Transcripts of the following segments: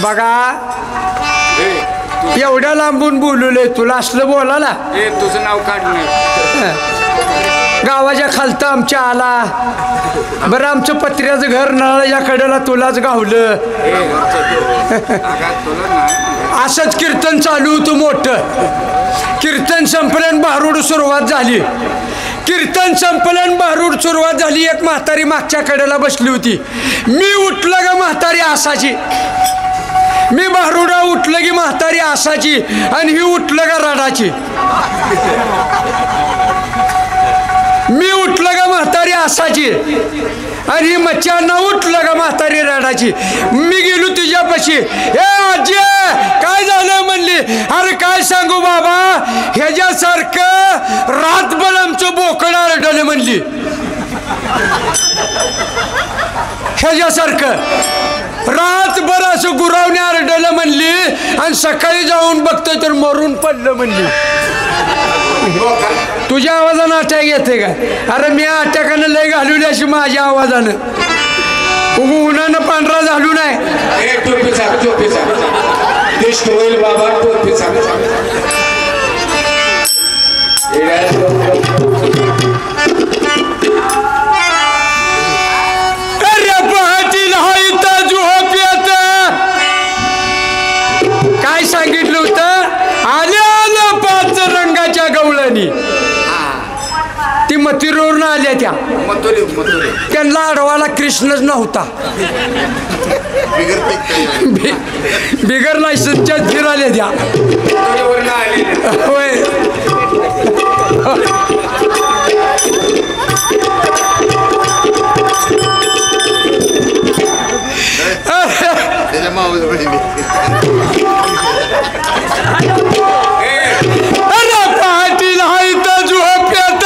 बघा एवढ्या लांबून बोलवलंय तुला असलं बोलायला तुझं नाव काढलं गावाच्या खालतं आमच्या आला बरं आमचं पत्र्याचं घर नळाच्या कडेला तुलाच गावलं असंच कीर्तन चालू होतं मोठं कीर्तन संपलन भारूड सुरुवात झाली कीर्तन संपलन भारूड सुरुवात झाली एक म्हातारी मागच्या कडेला बसली होती मी उठलं ग म्हातारी असाची मी भारूडा उठलं की म्हातारी असाची आणि ही उठलं का रडाची मी उठलं का म्हातारी असाची आणि ही मच्छ्यांना उठलं का म्हातारी रडाची मी गेलो तुझ्यापाशी हे आजी काय झालं म्हणली अरे काय सांगू बाबा ह्याच्यासारखं रातभर आमचं बोकडं रडलं म्हणली ह्याच्यासारखं रातभर असं गुरावणे आरडलं म्हणली आणि सकाळी जाऊन बघतोय तर मरून पडलं म्हणली तुझ्या आवाजानं अटॅक येते का अरे मी अटॅकानं लय घालवली अशी माझ्या आवाजानं उन्हानं पांढरा झालू नाही काय सांगितलं होतं आले आलं पाच रंगाच्या गवळणी ती मथुरेवरून आल्या त्या त्यांना अडवाला कृष्णच नव्हता बिगर लायसन्सच्या फिराल्या त्या होय पाटील हायत झोपेत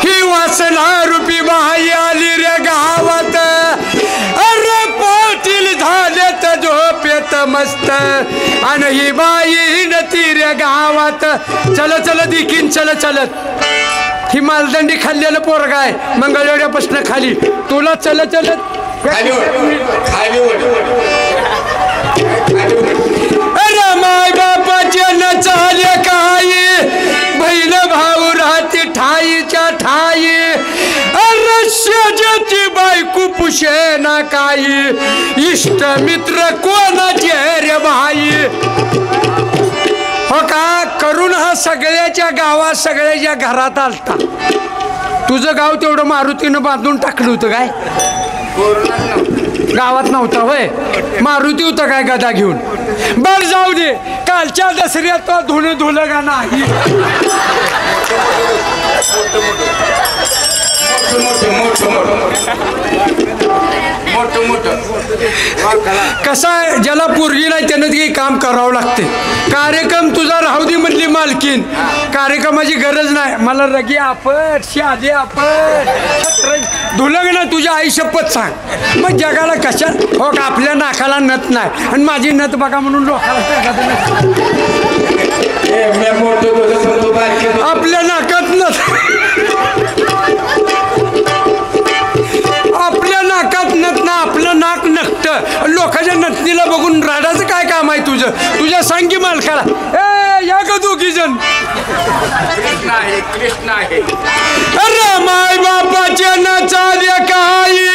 ही वासना रुपी बाई आली रे गावात अरे पाटील झालेत झोपेत मस्त आणि ही बाई नती रे गावात चल चल दिकीन चल चलत ही मालदंडी खाल्लेलं पोरग आहे मंगळवेड्यापासून खाली तुला चल चलत अरे माय बापाच्या न चाले काही बहीण भाऊ राहते ठाईच्या ठाई अरे शेजाची बायको पुशे ना काही इष्ट मित्र कोणाचे रे भाई हो का करून हा सगळ्याच्या गावात सगळ्याच्या घरात आलता तुझं गाव तेवढं मारुतीनं बांधून टाकलं होतं काय गावात नव्हता होय मारुती होता काय गदा घेऊन बर जाऊ दे कालच्या दसऱ्यात तो धुणं धुलं का नाही कसा आहे ज्याला पोरगी नाही त्यानं काही काम करावं लागते कार्यक्रम तुझा राहू दे म्हणली मालकीन कार्यक्रमाची गरज नाही मला रगी आपट शादी आपट धुलग ना तुझ्या आई शपथ सांग मग जगाला कशा हो का आपल्या नाकाला नथ नाही आणि माझी नथ बघा म्हणून लोकांना आपल्या नाकात नथ आपल्या नाकात नथ ना आपलं नाक नकट लोकांच्या नथनीला बघून राडाचं काय काम आहे तुझं तुझ्या सांग की मालकाला ए या का दोघी जण कृष्ण आहे अरे माय बापाच्या न चाले काही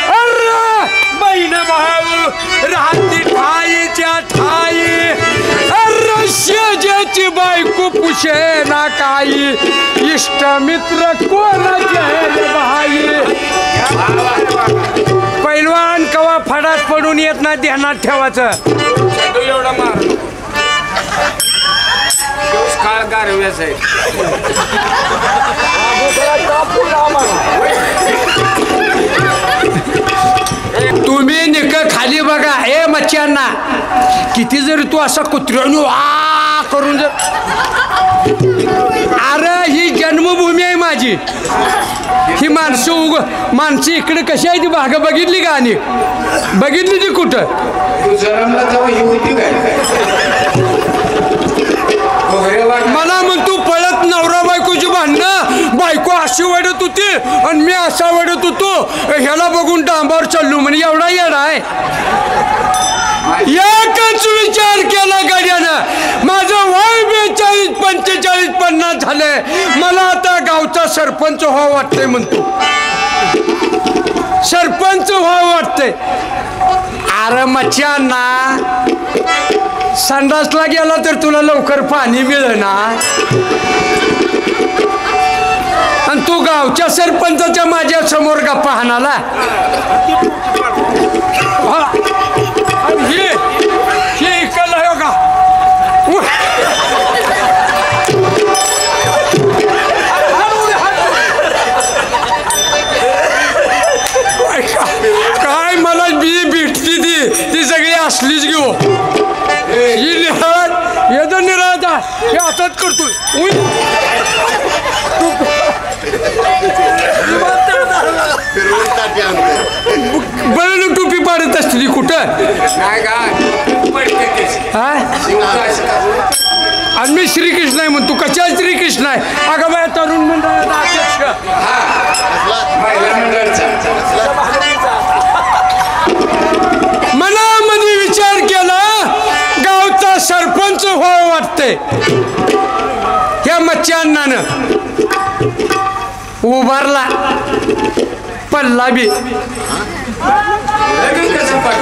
अरे बहीण भाऊ राहती ठाईच्या ठाई अरे शेजाची बायको पुशे ना काही इष्ट मित्र कोणाचे भाई पैलवान कवा फडात पडून येत नाही ध्यानात ठेवायचं एवढा मार काळ गारव्याच आहे तुम्ही निक खाली बघा हे मच्छ्यांना किती जरी तू असा कुत्र्याने वा करून जर अरे ही जन्मभूमी आहे माझी ही माणसं इकडे कशी आहे ती भाग बघितली का आणि बघितली ती कुठं मला म्हणतो पळत नवरा बायकोची भांडणं बायको अशी वडत होती आणि मी असा वडत होतो ह्याला बघून डांबावर चाललो म्हणजे एवढा येडा आहे एकच विचार केला गाड्यानं माझं वय 42 45 50 झाले मला आता गावचा सरपंच व्हावं वाटतंय म्हणतो सरपंच व्हावं वाटतंय अरे मच्छ्यांना संडासला गेला तर तुला लवकर पाणी मिळेना आणि तू गावच्या सरपंचाच्या माझ्या समोर गप्पा हाणाला हे इकडला हो का काय मला बी भेटली ती सगळी असलीच घेऊ ही निराळ येतो निराळता हे हातात करतोय बरं टोपी पाडत असते ती कुठं नाही का आणि मी श्रीकृष्ण आहे म्हणतो कशा श्रीकृष्ण आहे अगं बाय तरुण मंडळाचा अध्यक्ष मनामध्ये विचार केला गावचा सरपंच व्हावं वाटतंय ह्या मच्छ्यांनानं उभारला पल्ला बी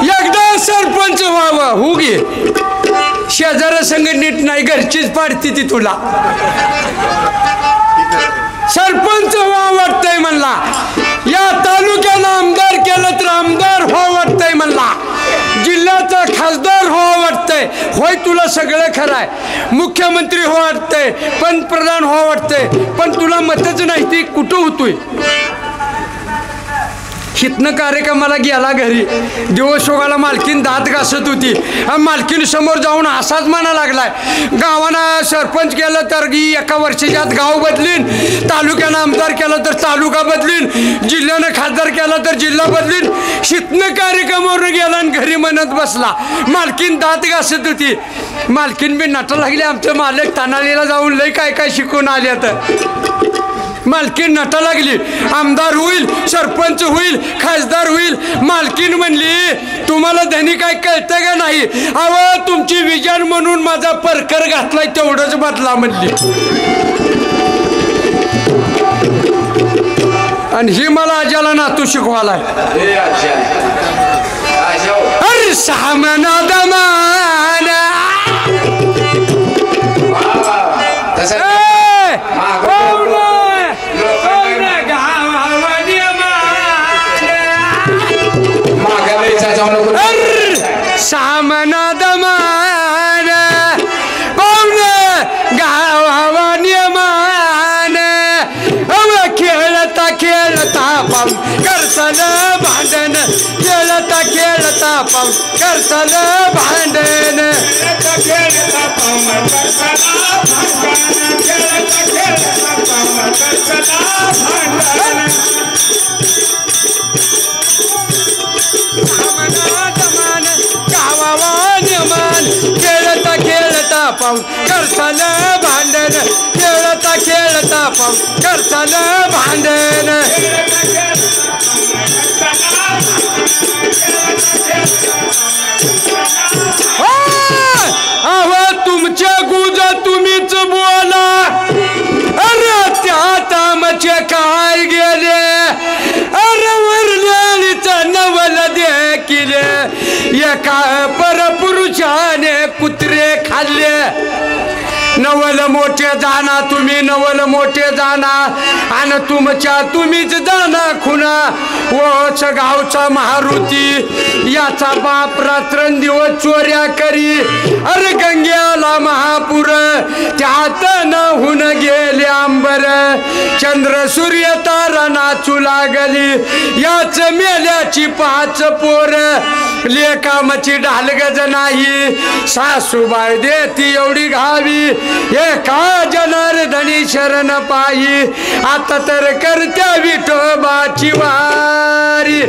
एकदा सरपंच व्हावं हो गे शेजारा संघ नीट नाही घरचीच पाडती ती तुला सरपंच व्हावं वाटतंय म्हणला या तालुक्याला आमदार केलं तर आमदार व्हावं वाटतंय म्हणला जिल्ह्याचा खासदार व्हावं वाटतंय होय तुला सगळं खरं आहे मुख्यमंत्री हो वाटतंय पंतप्रधान हो वाटतंय पण तुला मतच नाही ती कुठं होतोय हितनं कार्यक्रमाला गेला घरी दिवस शोगाला मालकीन दात घासत होती मालकीन समोर जाऊन असाच म्हणा लागलाय गावानं सरपंच केलं तर एका वर्षाच्यात गाव बदलीन तालुक्यानं आमदार केलं तर तालुका बदलीन जिल्ह्यानं खासदार केलं तर जिल्हा बदलीन हितनं कार्यक्रमावर गेला आणि घरी म्हणत बसला मालकीन दात घासत होती मालकीन बी नटा लागली आमचं मालक तानालीला जाऊन लय काय काय शिकून आले तर मालकीन नटा लागली आमदार होईल सरपंच होईल खासदार होईल मालकीन म्हणली तुम्हाला धनी काय कळतं का नाही अव तुमची विजन म्हणून माझा परकर घातलाय तेवढंच बदला म्हणली आणि ही मला आज्याला नातू शिकवालाय अरे सामना दमाना सामना दमान पाहुण गावा नियमान खेळता खेळता पाहून करताल भांडण खेळता खेळता पाहून करताल भांडण खेळता खेळता पाहून करताल भांडण खेळता खेळता पाहून करताल भांडण अव तुमच्या गुजा तुम्हीच बोला अरे त्या तामचे काय गेले अरे वरल्याचा नवल देखील एका परपुरुषाने कुत्रे खाल्ले नवल मोठे जाना तुम्ही नवल मोठे जाना आणि तुमच्या तुम्हीच जाना खुना ओच गावचा महारुती याचा बाप रात्रंदिवस चोऱ्या करी अरे गंग्याला महापूर त्यात न होऊन गेले अंबर चंद्र सूर्य तारा नाचू लागली याच मेल्याची 5 पोर लेकामची ढालगज नाही सासूबाई देती एवढी घावी एका जनार्दनी शरण पायी आता तर करत्या विठोबाची वारी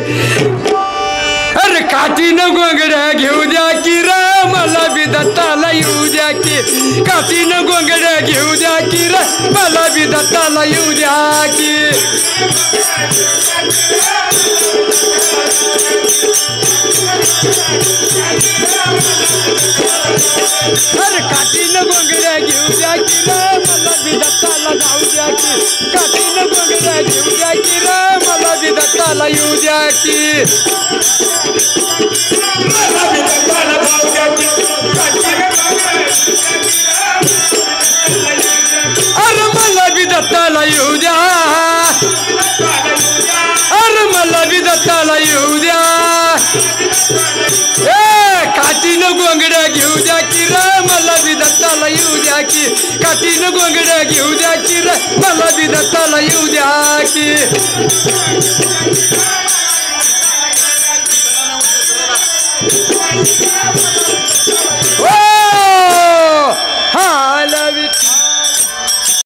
अरे काठीनं गोंगड्या घेऊ द्या की रे मला बी दत्ताला येऊ द्या की काठीनं गोंगड्या घेऊ द्या की रे मला बी दत्ताला येऊ द्या की अरे काठीनं गोंगड्या घेऊ द्या की रे मला बी दत्ताला जाऊ द्या की काठीनं गोंगड्या घेऊ द्या की रे मला बी दत्ताला येऊ द्या की अरे मला बी दत्ताला येऊ द्या अरे मला बी दत्ताला येऊ द्या काठीनं गोंगड्या घेऊ द्या की रे मला बी दत्ताला येऊ द्या की काठीनं गोंगड्या घेऊ द्या की रे मला बी दत्ताला येऊ द्या की